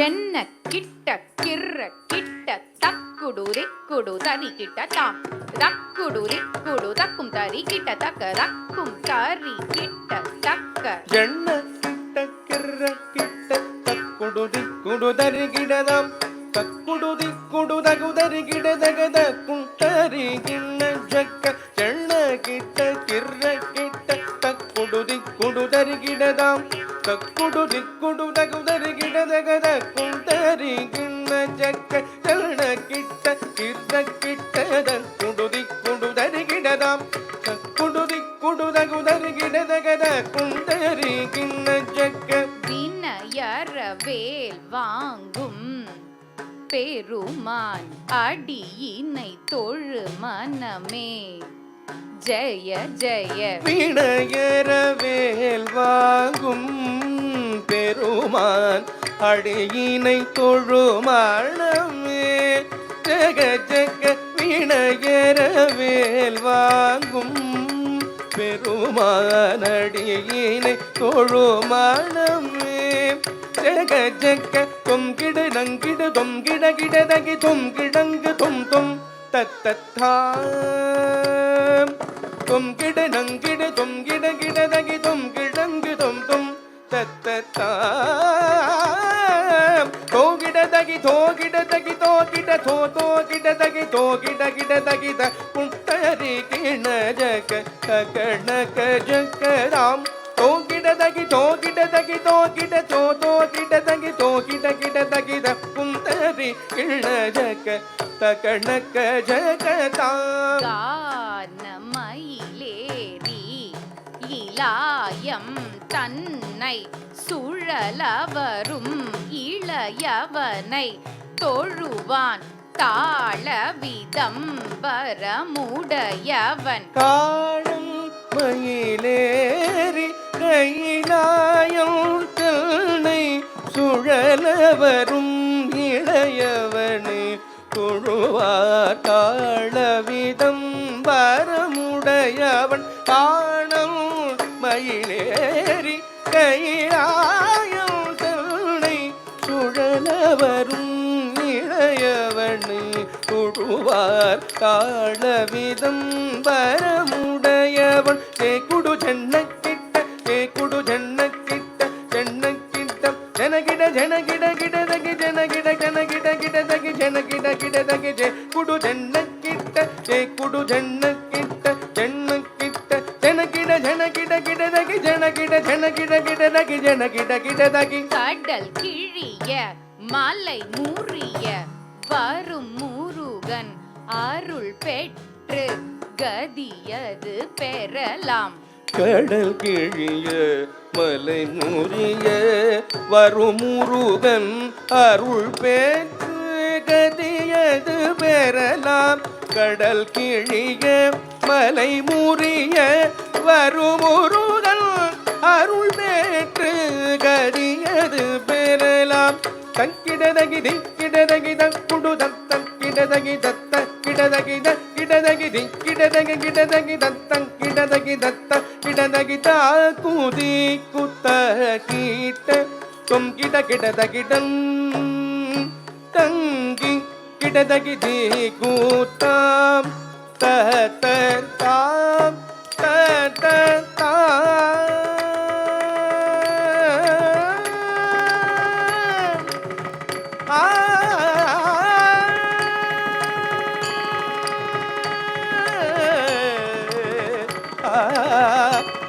ஜென்ன கிட்ட கிர்ர கிட்ட தக்குடு ரிக்குடு தரி கிட்ட தாம் தக்குடு ரிக்குடு தக்கும் தரி கிட்ட தக்க தக்கும் தரி கிட்ட தக்க ஜென்ன கிட்ட கிர்ர கிட்ட தக்குடு ரிக்குடு தரி கிட்ட தாம் தக்குடு ரிக்குடு தகு தரி கிட்ட தக தக்கும் தரி கிண்ண ஜக்க ஜென்ன கிட்ட கிர்ர கிட்ட தக்குடு ரிக்குடு தரி கிட்ட தாம் தக்குடு ரிக்குடு தகு தரி கிட்ட தக தக்கும் தரி கிண்ண ஜக்க ஜென்ன கிட்ட கிர்ர கிட்ட தக்குடு ரிக்குடு தரி கிட்ட தாம் தக்குடு ரிக்குடு தகு தரி கிட்ட தக தக்கும் தரி கிண்ண ஜக்க வினயர வேல் வாங்கும் பெருமான் அடியினை தொழு மனமே ஜெய ஜெய வினயர வேல் வாங்கும் பெருமான் அடியினை தொழு மனமே ஜெக ஜெக வினயர வேல் வாங்கும் பெருமான் அடியினை தொழு மனமே ஜெக ஜெக தொம் கிட நங்கிட தொம் கிட கிட தகி தொம் கிடங்கு தொம் தொம் தத்தத்தாம் தொம் கிட நங்கிட தொம் கிட கிட தகி தொம் கிடங்கு தொம் தொம் தத்தத்தாம் தோ கிட தகி தோ கிட தகி தோ கிட தோ தோ கிட தகி தோ கிட கிட தகி த குண்டரி கிண ஜக கணக ஜகராம் தோ கிட தகி தோ கிட தகி தோ கிட தோ தோ கிட தகி தோ கிட கிட தகி த குண்டரி கிண ஜக கணக ஜகதாம் கானமயிலேறி இலாயம் தன்னை சுழலவரும் இளையவனை தொழுவான் தாள விதம்பரமுடையவன் காடும் மயிலேறி கையிலாயம் தன்னை சுழலவரும் இளையவனை தொழுவார் தாளவிதம் வரமுடையவன் காணம் மயிலேறி கையிலாயம் தன்னை சுழலவரும் இளையவனை தொழுவார் தாளவிதம் வரமுடையவன் குடு சென்ன கிட்ட குடு சென்ன கிட்ட சென்ன கிட்ட ஜனகிட ஜனகிட கிட தகி ஜனகிட ஜனகிட கிட தகி ஜனகிட கிட தகி ஜெ குடு சென்ன கிட்ட குடு சென்ன கிட்ட சென்ன கிட்ட ஜனகிட ஜனகிட கிட தகி ஜனகிட ஜனகிட கிட தகி ஜனகிட கிட தகி கடல் கிழிய மலை மூறிய வரும் முருகன் அருள் பெற்று கதியது பெறலாம் கடல் கிழிய மலை முறிய வரும் முருகன் அருள் பெற்று கதியது பெறலாம் கடல் கிழிய மலை முறிய வரும் முருகன் அருள் பெற்று கதியது பெறலாம் தங்கிடதகி திக்கிடதகி தக்குடு தத்தம் கிடதகி தத்த கிடதகி கிடதகி திக்கிடதகி கிடதகி தத்தம் கிடதகி தத்த கிடதகி தாக்குதி குத்த கீட்ட தொம் கிட கிடதகிடம் தங்கி கிடதகி தி கூத்தாம் தத்த தாம் தத்த தாம்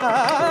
ah